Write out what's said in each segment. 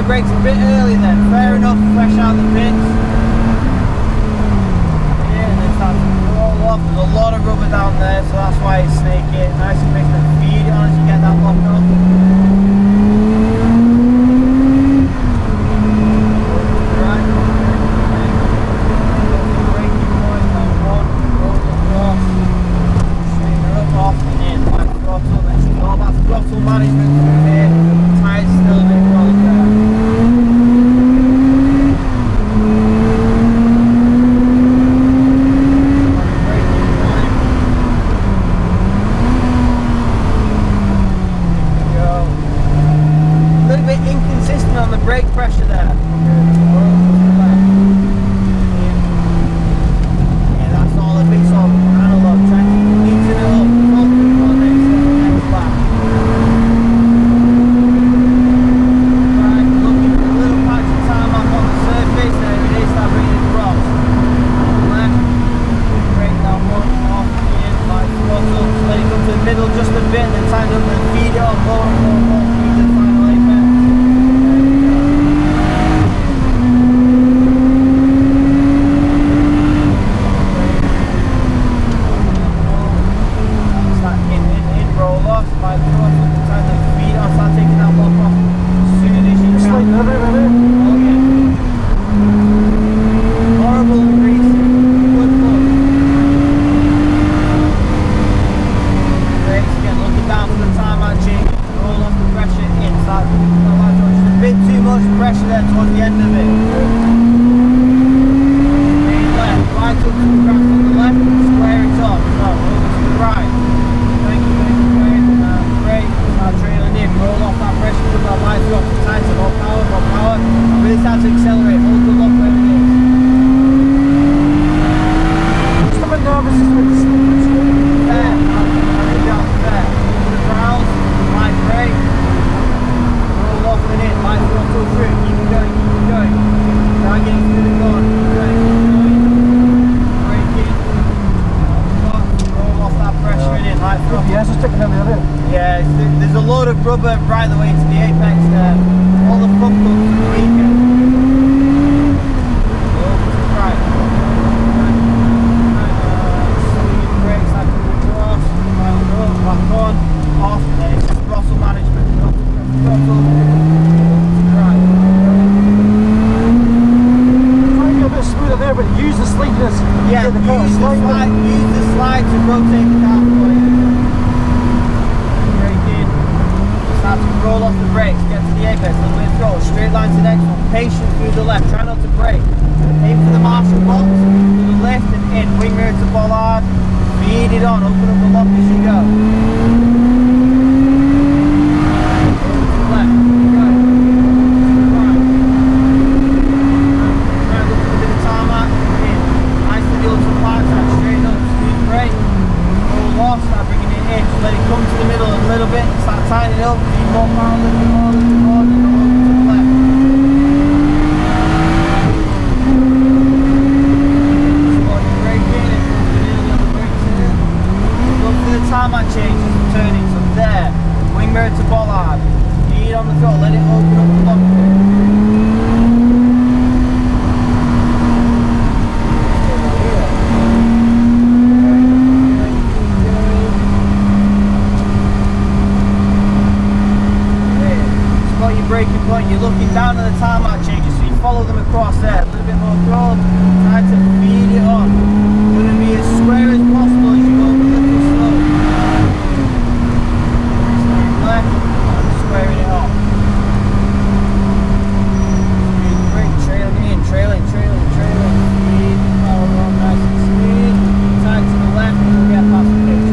Brakes a bit early then, fair enough, fresh out the pits. Yeah, and then start to roll off. There's a lot of rubber down there, so that's why it's snaking. Nice and quick to feed it on as you get that locked up. Right. Braking point, like one, roll across, straighten her up, off and in, like throttle. Then she's all about throttle management through here. Tires still a bit rolled there. On the brake pressure there. Yeah, that's all a bit sort of analog, trying to neaten it up. Next lap. Right, looking for a little patch of time up on the surface. There it is, start bringing it across. Left, brake down one, off, in, like throttle. Let it come to the middle just a bit, and then tighten up and feed it on more and more and more. Feed the final apex. Yeah, there's a load of rubber right the way to the apex there. All the front ducts are weakened. Over to the right. Brakes like to across, back on, off, then it's just throttle management. Throttle, to the right. Try to be a bit smoother there, but use the sleekness. Yeah, use the slide to rotate the car for you. Start to roll off the brakes, get to the apex, a little bit of throttle, straight line to the next one, patient through the left, try not to brake. Aim for the marshal box, to the left and in, wing mirror to bollard, feed it on, open up the lock as you go. Over to the left, go. To the right. Try and look for a bit of tarmac, in. Nice to the Oulton park side, straight up, smooth brake. Roll off, start bringing it in, just let it come to the middle a little bit, start tightening it up, feed more power, a little bit more, and then over to the left. Slowly brake in, and put it in, the other brakes in. Look for the tarmac changes, turning, so there, wing mirror to bollard, feed on the throttle, let it open up the lock. Braking point, you're looking down at the tarmac changes, so you follow them across there, a little bit more throttle, try to feed it on. You're going to be as square as possible as you go a little slow. Left, squaring it off. Brake, trailing in, trailing. Feed, power on, nice and smooth. Tight to the left, and we'll get past the pitch.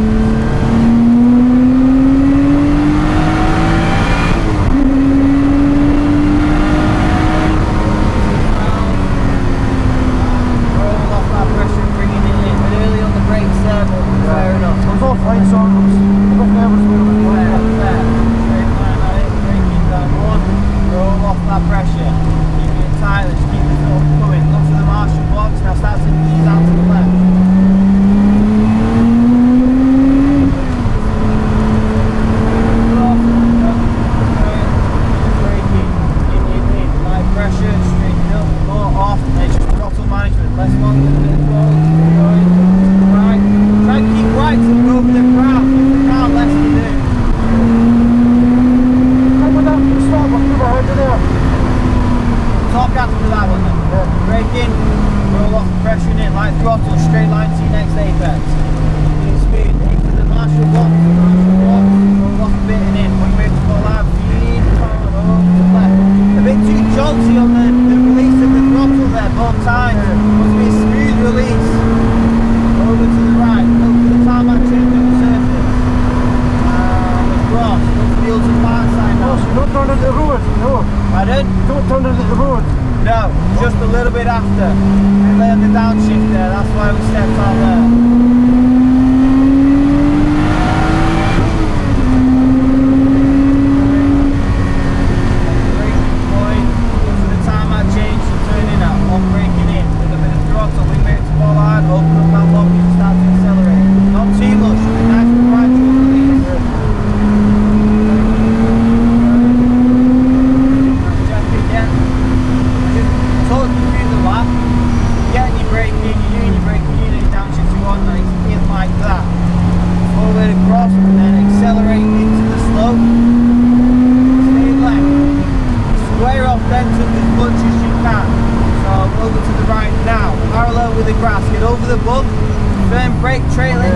turn into the road, no. Pardon? Don't turn into the road. No, just a little bit after. We lay on the downshift there, that's why we stepped out there. Braking point, for the time I changed from turning out, on braking in, with a bit of throttle, we made it to pull hard, open up that lock and start to accelerate. Not too much, just a nice gradual release. Check again. Talk you through the lap, getting your braking, you're doing your braking unit, downshift you want, and it's in like that. Forward across and then accelerate into the slope. Stay left. Square off dentals as much as you can. So over to the right now, parallel with the grass, get over the bump, firm brake, trailing,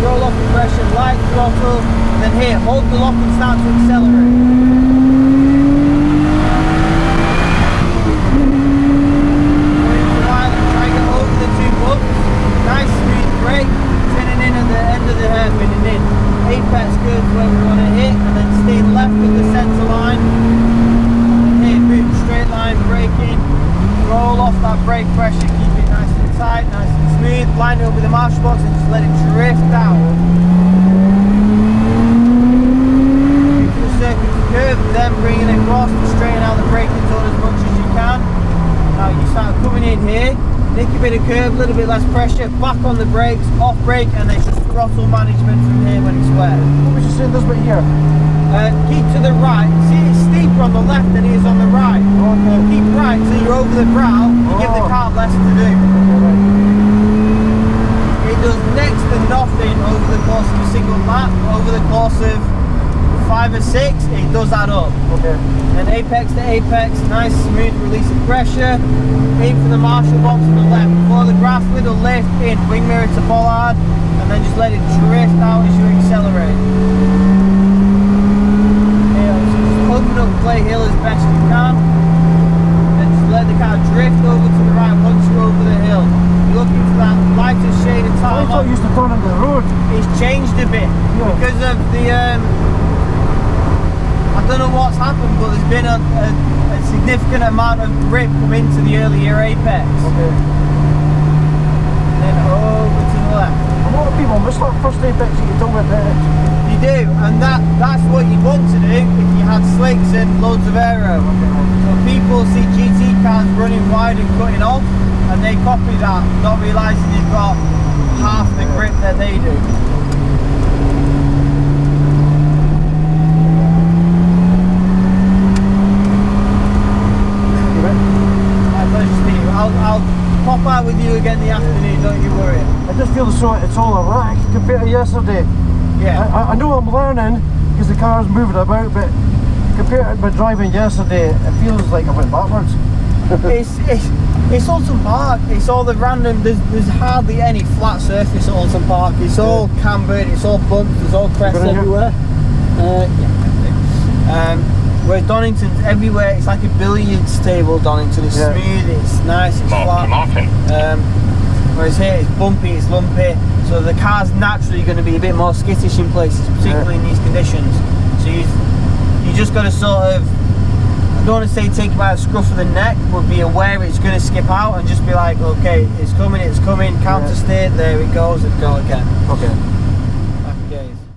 roll off the pressure, light throttle, and then here, hold the lock and start to accelerate. Nice smooth brake, turning in at the end of the hairpin and in. Apex curves where we want to hit, and then stay left of the centre line. And here, boom, straight line braking. Roll off that brake pressure, keep it nice and tight, nice and smooth. Line it up with the marshal box and just let it drift out. Into the circuit curve, then bringing it across to straighten out the braking zone as much as you can. Now you start coming in here. Nick a bit of curve, a little bit less pressure, back on the brakes, off brake, and then just throttle management from here when it's wet. What was you saying this bit here? Keep to the right. See, it's steeper on the left than it is on the right. Okay. You keep right till you're over the brow, you give the car less to do. It does next to nothing over the course of a single lap. Over the course of 5 or 6, it does add up. Okay. And apex to apex, nice smooth release of pressure. Aim for the marshal box on the left. Before the grass, little lift in, wing mirror to bollard, and then just let it drift out as you accelerate. Here, so just open up Clay Hill as best you can, and just let the car drift over to the right once you're over the hill. You're looking for that lighter shade of I thought tarmac. you used to turn into the road. It's changed a bit because of the I don't know what's happened, but there's been a significant amount of grip come into the earlier apex. Okay. And then over to the left. A lot of people miss that first apex that you done with it. You do, and that's what you'd want to do if you had slicks and loads of aero. So people see GT cars running wide and cutting off, and they copy that, not realising they've got half the grip that they do. I'll pop out with you again in the afternoon, don't you worry. I just feel it's all a wreck compared to yesterday. Yeah. I know I'm learning because the car's moving about, but compared to my driving yesterday, it feels like I went backwards. It's Oulton Park. It's all the random. There's hardly any flat surface at Oulton Park. It's all cambered. It's all bumps. There's all crests everywhere. Whereas Donington's everywhere. It's like a billiards table. Donington is smooth. It's nice. It's flat. Whereas here it's bumpy. It's lumpy. So the car's naturally going to be a bit more skittish in places, particularly in these conditions. So you just got to sort of, I don't want to say take it by the scruff of the neck, but be aware it's going to skip out and just be like, okay, it's coming, counter steer, there it goes, let's go again. Okay.